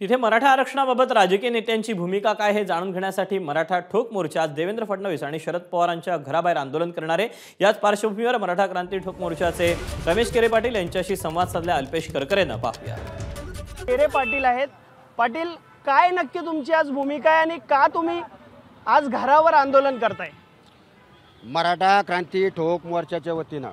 तिथे मराठा आरक्षणाबाबत राजकीय नेत्यांची भूमिका काय हे जाणून घेण्यासाठी मराठा ठोक मोर्चा आज देवेंद्र फडणवीस आणि शरद पवारांच्या घराबाहेर आंदोलन करणारे। याच पार्श्वभूमीवर मराठा क्रांती ठोक मोर्चाचे रमेश केरे पाटील यांच्याशी संवाद साधला अल्पेश करकरेंना पाहूया। केरे पाटील आहेत। पाटील, काय नक्की तुमची आज भूमिका आहे आणि का तुम्ही आज घरावर आंदोलन करताय? मराठा क्रांती ठोक मोर्चाच्या वतीनं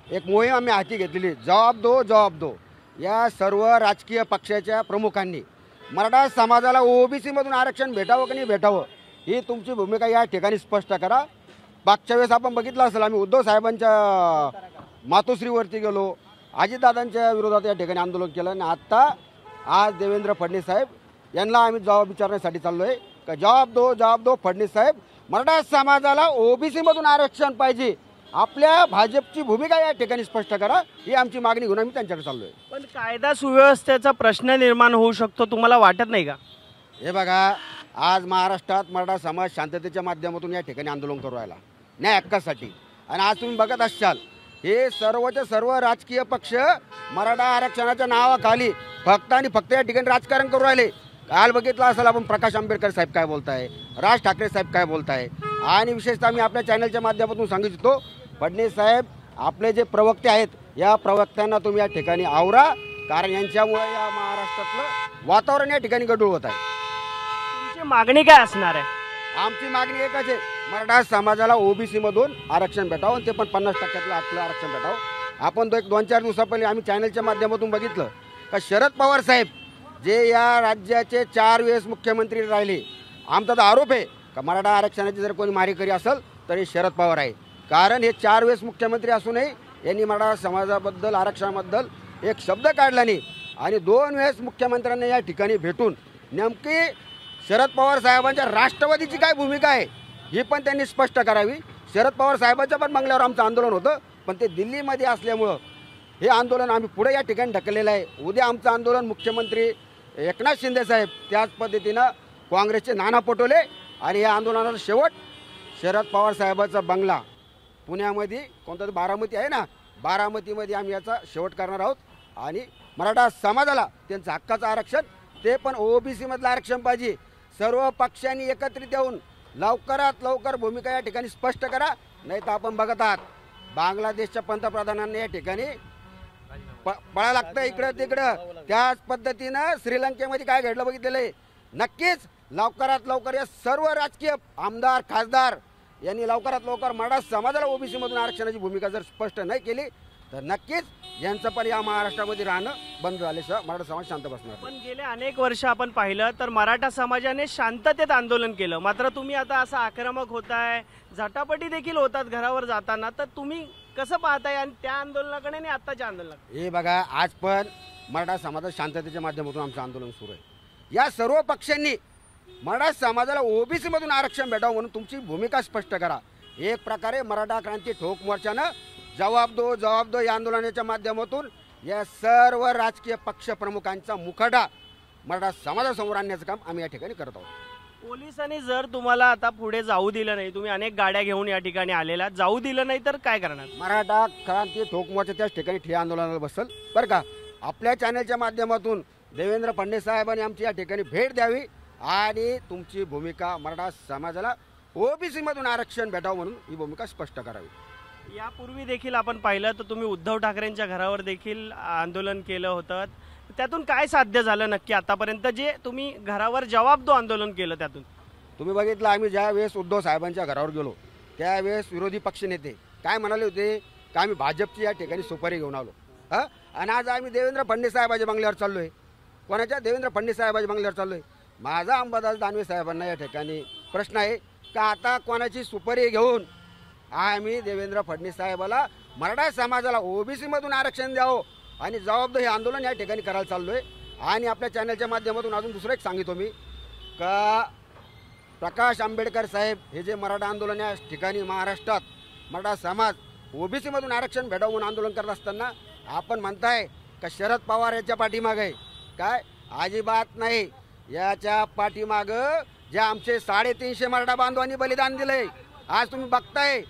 एक मोहीम आम्ही हाती घेतलेली, जवाब दो जवाब दो। या सर्व राजकीय पक्षाच्या प्रमुखांनी मराठा समाजाला ओबीसी मधून आरक्षण भेटावं की नाही भेटावं ही तुमची भूमिका या ठिकाणी स्पष्ट करा। मागच्या वेळेस आपण बघितलं असेल, आम्ही उद्धव साहेबांच्या मातोश्रीवरती गेलो, अजितदादांच्या विरोधात या ठिकाणी आंदोलन केलं आणि आता आज देवेंद्र फडणवीस साहेब यांना आम्ही जबाब विचारण्यासाठी चाललोय का जवाब दो फडणवीस साहेब, मराठा समाजाला ओबीसी मधून आरक्षण पाहिजे। आपल्या भाजपची भूमिका या ठिकाणी स्पष्ट करा, ही आमची मागणी घेऊन आम्ही त्यांच्याकडे चाललोय। पण कायदा सुव्यवस्थेचा प्रश्न निर्माण होऊ शकतो, तुम्हाला वाटत नाही का? हे बघा, आज महाराष्ट्रात मराठा समाज शांततेच्या माध्यमातून या ठिकाणी आंदोलन करू राहिला न्याय हक्कासाठी। आणि आज तुम्ही बघत असाल हे सर्वच्या सर्व राजकीय पक्ष मराठा आरक्षणाच्या नावाखाली फक्त आणि फक्त या ठिकाणी राजकारण करू राहिले। काल बघितलं असेल आपण, प्रकाश आंबेडकर साहेब काय बोलताय, राज ठाकरे साहेब काय बोलताय। आणि विशेषतः मी आपल्या चॅनलच्या माध्यमातून सांगितलं, फडणवीस साहेब आपले जे प्रवक्ते आहेत या प्रवक्त्यांना तुम्ही या ठिकाणी आवरा, कारण यांच्यामुळे या महाराष्ट्रातलं वातावरण या ठिकाणी गढूळ होत आहे। तुमची मागणी काय असणार आहे? आमची मागणी एकच आहे, मराठा समाजाला ओबीसी मधून आरक्षण भेटावं, ते पण 50% आपलं आरक्षण भेटावं। आपण एक 2-4 दिवसापहिले आम्ही चॅनलच्या माध्यमातून बघितलं का शरद पवार साहेब जे या राज्याचे 4 वेळेस मुख्यमंत्री राहिले, आमचा तर आरोप आहे का मराठा आरक्षणाची जर कोणी मारेकरी असेल तर हे शरद पवार आहे। कारण हे 4 वेळेस मुख्यमंत्री असूनही यांनी मराठा समाजाबद्दल आरक्षणाबद्दल एक शब्द काढला नाही। आणि 2 वेळेस मुख्यमंत्र्यांना या ठिकाणी भेटून नेमकी शरद पवार साहेबांच्या राष्ट्रवादीची काय भूमिका आहे ही पण त्यांनी स्पष्ट करावी। शरद पवार साहेबांच्या पण बंगल्यावर आमचं आंदोलन होतं, पण ते दिल्लीमध्ये असल्यामुळं हे आंदोलन आम्ही पुढे या ठिकाणी ढकललेलं आहे। उद्या आमचं आंदोलन मुख्यमंत्री एकनाथ शिंदे साहेब, त्याच पद्धतीनं काँग्रेसचे नाना पटोले आणि या आंदोलनाचा शेवट शरद पवार साहेबांचा बंगला पुण्यामध्ये कोणता बारामती आहे ना, बारामतीमध्ये आम्ही याचा शेवट करणार आहोत। आणि मराठा समाजाला त्यांचं हक्काचं आरक्षण, ते पण ओबीसी मधलं आरक्षण पाहिजे। सर्व पक्षांनी एकत्रित येऊन लवकरात लवकर भूमिका या ठिकाणी स्पष्ट करा, नाही तर आपण बघत आहात बांगलादेशच्या पंतप्रधानांनी या ठिकाणी पळा लागतं इकडं तिकडं। त्याच पद्धतीनं श्रीलंकेमध्ये काय घडलं बघितलेलं आहे। नक्कीच लवकरात लवकर या सर्व राजकीय आमदार खासदार यांनी लवकरात लवकर मराठा समाजाला ओबीसी मधून आरक्षणाची भूमिका जर स्पष्ट नाही केली तर नक्कीच यांचं पण या महाराष्ट्रामध्ये राहणं बंद झाल्याशिवाय मराठा समाज शांत बसणार। पण गेले अनेक वर्ष आपण पाहिलं तर मराठा समाजाने शांततेत आंदोलन केलं, मात्र तुम्ही आता असं आक्रमक होताय, झटापटी देखील होतात घरावर जाताना, तर तुम्ही कसं पाहताय आणि त्या आंदोलनाकडे आणि आत्ताच्या आंदोलनाकडे? हे बघा, आज पण मराठा समाज शांततेच्या माध्यमातून आमचं आंदोलन सुरू आहे। या सर्व पक्षांनी मराठा समाजाला ओबीसी मधून आरक्षण भेटावं म्हणून तुमची भूमिका स्पष्ट करा। एक प्रकारे मराठा क्रांती ठोक मोर्चानं जवाब दो या आंदोलनाच्या माध्यमातून या सर्व राजकीय पक्ष प्रमुखांचा मुखडा मराठा समाजासमोर आणण्याचं काम आम्ही या ठिकाणी करत आहोत। पोलिसांनी जर तुम्हाला आता पुढे जाऊ दिलं नाही, तुम्ही अनेक गाड्या घेऊन या ठिकाणी आलेला, जाऊ दिलं नाही तर काय करणार? मराठा क्रांती ठोक मोर्चा त्याच ठिकाणी ठिय्या आंदोलनाला बसल बरं का। आपल्या चॅनलच्या माध्यमातून देवेंद्र फडणवीस साहेबांनी आमची या ठिकाणी भेट द्यावी आणि तुमची भूमिका मराठा समाजाला ओबीसी मधून आरक्षण भेटावं म्हणून ही भूमिका स्पष्ट करावी। यापूर्वी देखील आपण पाहिलं तर तुम्ही उद्धव ठाकरेंच्या घरावर देखील आंदोलन केलं होतं, त्यातून काय साध्य झालं नक्की आतापर्यंत, जे तुम्ही घरावर जवाब दो आंदोलन केलं त्यातून? तुम्ही बघितलं, आम्ही ज्या वेळेस उद्धव साहेबांच्या घरावर गेलो त्यावेळेस विरोधी पक्षनेते काय म्हणाले होते का आम्ही भाजपची या ठिकाणी सुपारी घेऊन आलो आणि आज आम्ही देवेंद्र फडणवीस साहेबांच्या बंगल्यावर चाललोय। कोणाच्या? देवेंद्र फडणवीस साहेबांच्या बंगल्यावर चाललोय। माझा अंबादास दानवे साहेबांना या ठिकाणी प्रश्न आहे का आता कोणाची सुपारी घेऊन आम्ही देवेंद्र फडणवीस साहेबाला मराठा समाजाला ओबीसी मधून आरक्षण द्यावं आणि जबाबदारी हे आंदोलन या ठिकाणी करायला चाललोय। आणि आपल्या चॅनलच्या माध्यमातून अजून दुसरं एक सांगितलं मी का प्रकाश आंबेडकर साहेब हे जे मराठा आंदोलन या ठिकाणी महाराष्ट्रात मराठा समाज ओबीसी मधून आरक्षण भेटावं म्हणून आंदोलन करत असताना आपण म्हणताय का शरद पवार याच्या पाठीमागे आहे काय? अजिबात नाही। याच्या पाठीमागं जे आमचे 350 मराठा बांधवांनी बलिदान दिलंय, आज तुम्ही बघताय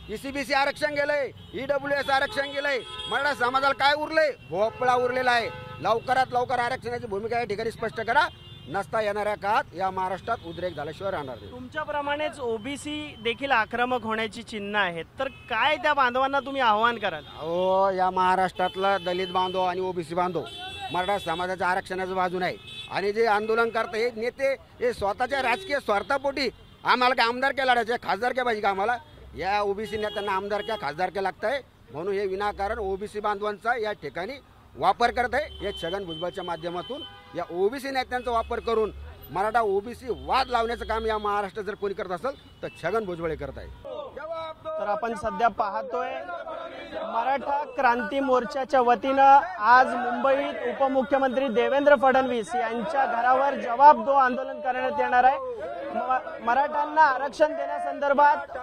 ईसीबीसी आरक्षण गेलंय, ईडब्ल्यूएस आरक्षण गेलंय, मराठा समाजाला काय उरलंय? भोपळा उरलेला आहे। लवकरात लवकर आरक्षणाची भूमिका या ठिकाणी स्पष्ट करा. नसता येणाऱ्या काळात या महाराष्ट्रात उद्रेक झाल्याशिवाय राहणार नाही. तुमच्याप्रमाणेच ओबीसी देखील आक्रमक होण्याची चिन्ह आहेत, तर काय त्या बांधवांना तुम्ही आव्हान कराल? अहो, या महाराष्ट्रातला दलित बांधव आणि ओबीसी बांधव मराठा समाजाच्या आरक्षणाच्या बाजूने आहे. आणि जे आंदोलन करते हे नेते हे स्वतःच्या राजकीय स्वार्थापोटी आम्हाला काय आमदारक्या लढायच्या खासदारक्या पाहिजे का आम्हाला? या ओबीसी नेत्यांना आमदारक्या खासदारक्या लागत आहे म्हणून हे विनाकारण ओबीसी बांधवांचा या ठिकाणी वापर करत आहे. हे छगन भुजबळच्या माध्यमातून या ओबीसी नेत्यांचा वापर करून मराठा ओबीसी वाद लावण्याचं काम या महाराष्ट्रात जर कोणी करत असेल तर छगन भुजबळ करत आहे. तर आपण सध्या पाहतोय मराठा क्रांती मोर्चाच्या वतीनं आज मुंबईत उपमुख्यमंत्री देवेंद्र फडणवीस यांच्या घरावर जवाब दो आंदोलन करण्यात येणार आहे. मराठ्यांना आरक्षण देण्यासंदर्भात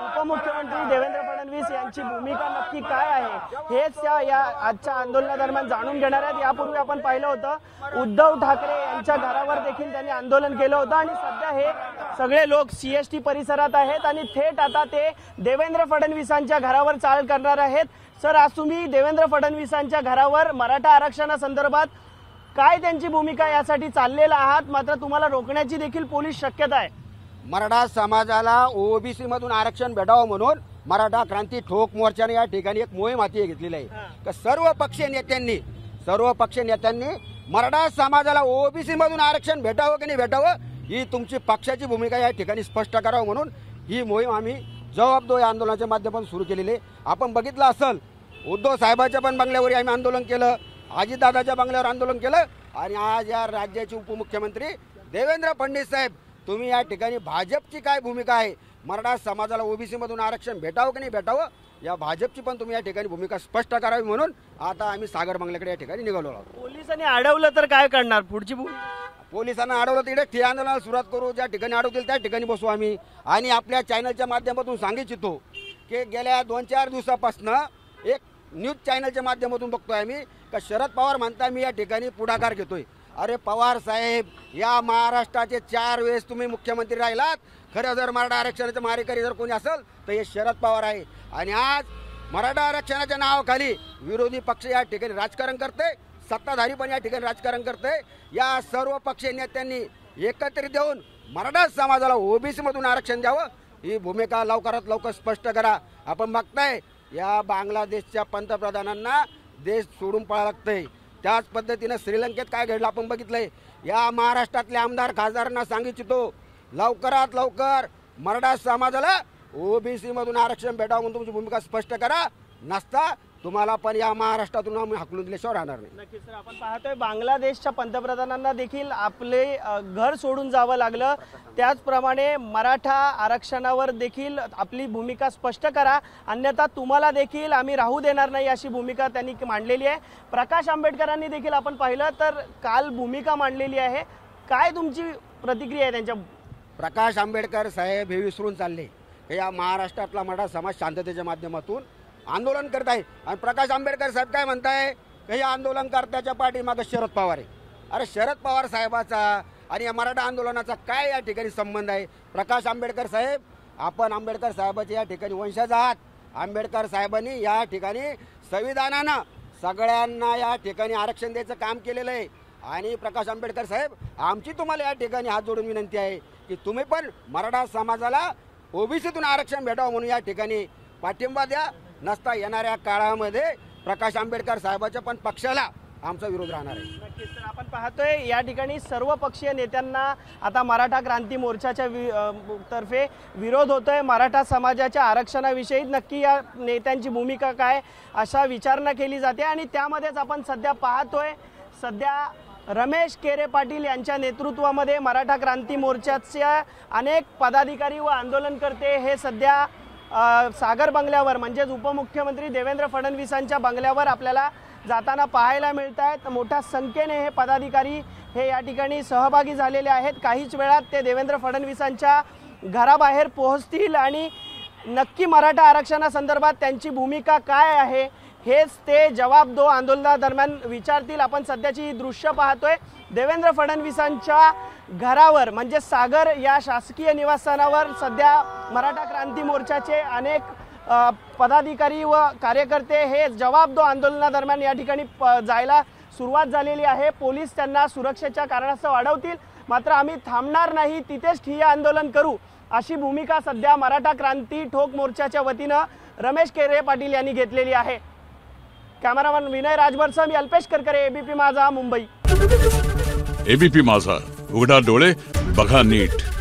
उपमुख्यमंत्री देवेंद्र फडणवीस यांची भूमिका नक्की काय आहे हेच या आजच्या आंदोलनादरम्यान जाणून घेणार आहेत. यापूर्वी आपण पाहिलं होतं उद्धव ठाकरे यांच्या घरावर देखील त्यांनी आंदोलन केलं होतं आणि सध्या हे सगळे लोक सीएसटी परिसरात आहेत आणि थेट आता ते देवेंद्र फडणवीसांच्या घरावर चाल करणार आहेत. सर, आज तुम्ही देवेंद्र फडणवीसांच्या घरावर मराठा आरक्षणासंदर्भात काय त्यांची भूमिका यासाठी चाललेला आहात, मात्र तुम्हाला रोखण्याची देखील पोलीस शक्यता आहे? मराठा समाजाला ओबीसी मधून आरक्षण भेटावं म्हणून मराठा क्रांती ठोक मोर्चाने या ठिकाणी एक मोहीम हाती घेतलेली आहे. सर्व पक्षीय नेत्यांनी मराठा समाजाला ओबीसी मधून आरक्षण भेटावं की नाही भेटावं ही तुमची पक्षाची भूमिका या ठिकाणी स्पष्ट करावं म्हणून ही मोहीम आम्ही जवाब दो या आंदोलनाच्या माध्यमातून सुरू केलेली आहे. आपण बघितलं असेल उद्धव साहेबांच्या पण बंगल्यावर आम्ही आंदोलन केलं, अजितदादाच्या बंगल्यावर आंदोलन केलं आणि आज या राज्याचे उपमुख्यमंत्री देवेंद्र फडणवीस साहेब तुम्ही या ठिकाणी भाजपची काय भूमिका आहे, मराठा समाजाला ओबीसी मधून आरक्षण भेटावं की नाही भेटावं या भाजपची पण तुम्ही या ठिकाणी भूमिका स्पष्ट करावी म्हणून आता आम्ही सागर बंगल्याकडे या ठिकाणी निघालो आहोत. पोलिसांनी अडवलं तर काय करणार पुढची पोलिसांना अडवलं तर इकडे आंदोलनाला सुरुवात करू, ज्या ठिकाणी अडवतील त्या ठिकाणी बसू आम्ही. आणि आपल्या चॅनलच्या माध्यमातून सांगू इच्छितो की गेल्या 2-4 दिवसापासून एक न्यूज चॅनलच्या माध्यमातून बघतोय आम्ही का शरद पवार म्हणता मी या ठिकाणी पुढाकार घेतोय. अरे पवार साहेब, या महाराष्ट्राचे 4 वेळेस तुम्ही मुख्यमंत्री राहिलात. खरं जर मराठा आरक्षणाचे मारेकरी जर कोणी असेल तर हे शरद पवार आहे. आणि आज मराठा आरक्षणाच्या नावाखाली विरोधी पक्ष या ठिकाणी राजकारण करते, सत्ताधारी पण या ठिकाणी राजकारण करते. या सर्व पक्षीय नेत्यांनी एकत्रित येऊन मराठा समाजाला ओबीसी मधून आरक्षण द्यावं ही भूमिका लवकरात लवकर स्पष्ट करा. आपण बघताय या बांगलादेशच्या पंतप्रधानांना देश सोडून पळायला लागतंय. त्याच पद्धतीनं श्रीलंकेत काय घडलं आपण बघितलंय. या महाराष्ट्रातले आमदार खासदारांना सांगू इच्छितो लवकरात लवकर मराठा समाजाला ओबीसी मधून आरक्षण भेटावं म्हणून तुमची भूमिका स्पष्ट करा. नसता तुम्हाला पण या महाराष्ट्रातून आम्ही हाकलून दिल्याशिवाय राहणार नाही. नक्कीच सर, आपण पाहतोय बांगलादेशच्या पंतप्रधानांना देखील आपले घर सोडून जावं लागलं. त्याचप्रमाणे मराठा आरक्षणावर देखील आपली भूमिका स्पष्ट करा, अन्यथा तुम्हाला देखील आम्ही राहू देणार नाही अशी भूमिका त्यांनी मांडलेली आहे. प्रकाश आंबेडकरांनी देखील आपण पाहिलं तर काल भूमिका मांडलेली आहे. काय तुमची प्रतिक्रिया आहे त्यांच्या? प्रकाश आंबेडकर साहेब हे विसरून चालले. या महाराष्ट्रातला मराठा समाज शांततेच्या माध्यमातून आंदोलन करत आहे आणि प्रकाश आंबेडकर साहेब काय म्हणताय हे आंदोलनकर्त्याच्या पाठीमागे शरद पवार आहे. अरे शरद पवार साहेबाचा आणि या मराठा आंदोलनाचा काय या ठिकाणी संबंध आहे? प्रकाश आंबेडकर साहेब, आपण आंबेडकर साहेबाचे या ठिकाणी वंशज आहात. आंबेडकर साहेबांनी या ठिकाणी संविधानानं सगळ्यांना या ठिकाणी आरक्षण द्यायचं काम केलेलं आहे. आणि प्रकाश आंबेडकर साहेब, आमची तुम्हाला या ठिकाणी हात जोडून विनंती आहे की तुम्ही पण मराठा समाजाला ओबीसीतून आरक्षण भेटावं म्हणून या ठिकाणी पाठिंबा द्या. नसता येणाऱ्या काळामध्ये प्रकाश आंबेडकर साहेबाच्या पण पक्षाला आमचा विरोध राहणार आहे. नक्कीच सर, आपण पाहतोय या ठिकाणी सर्व पक्षीय नेत्यांना आता मराठा क्रांती मोर्चाच्या तर्फे विरोध होतोय. मराठा समाजाच्या आरक्षणाविषयी नक्की या नेत्यांची भूमिका काय अशा विचारणा केली जाते आणि त्यामध्येच आपण सध्या पाहतोय सध्या रमेश केरे पाटील यांच्या नेतृत्वामध्ये मराठा क्रांती मोर्चाच्या अनेक पदाधिकारी व आंदोलनकर्ते हे सध्या सागर बंगल्यावर म्हणजेच उपमुख्यमंत्री देवेंद्र फडणवीसांच्या बंगल्यावर आपल्याला जाताना पाहायला मिळत आहेत. मोठ्या संख्येने हे पदाधिकारी हे या ठिकाणी सहभागी झालेले आहेत. काहीच वेळात ते देवेंद्र फडणवीसांच्या घराबाहेर पोहोचतील आणि नक्की मराठा आरक्षणासंदर्भात त्यांची भूमिका काय आहे हेच ते जवाब दो आंदोलनादरम्यान विचारतील. आपण सध्याची दृश्य पाहतोय देवेंद्र फडणवीसांच्या घरावर म्हणजे सागर या शासकीय निवासस्थानावर सध्या मराठा क्रांती मोर्चाचे अनेक पदाधिकारी व कार्यकर्ते हे जवाब दो आंदोलनादरम्यान या ठिकाणी जायला सुरुवात झालेली आहे. पोलीस त्यांना सुरक्षेच्या कारणास्तव अडवतील, मात्र आम्ही थांबणार नाही, तिथेच ठिय्या आंदोलन करू, अशी भूमिका सध्या मराठा क्रांती ठोक मोर्चाच्या वतीनं रमेश केरे पाटील यांनी घेतलेली आहे. कॅमेरामॅन विनय राजभरसह मी अल्पेश करकरे, एबीपी माझा, मुंबई. एबीपी माझा, उघडा डोळे बघा नीट.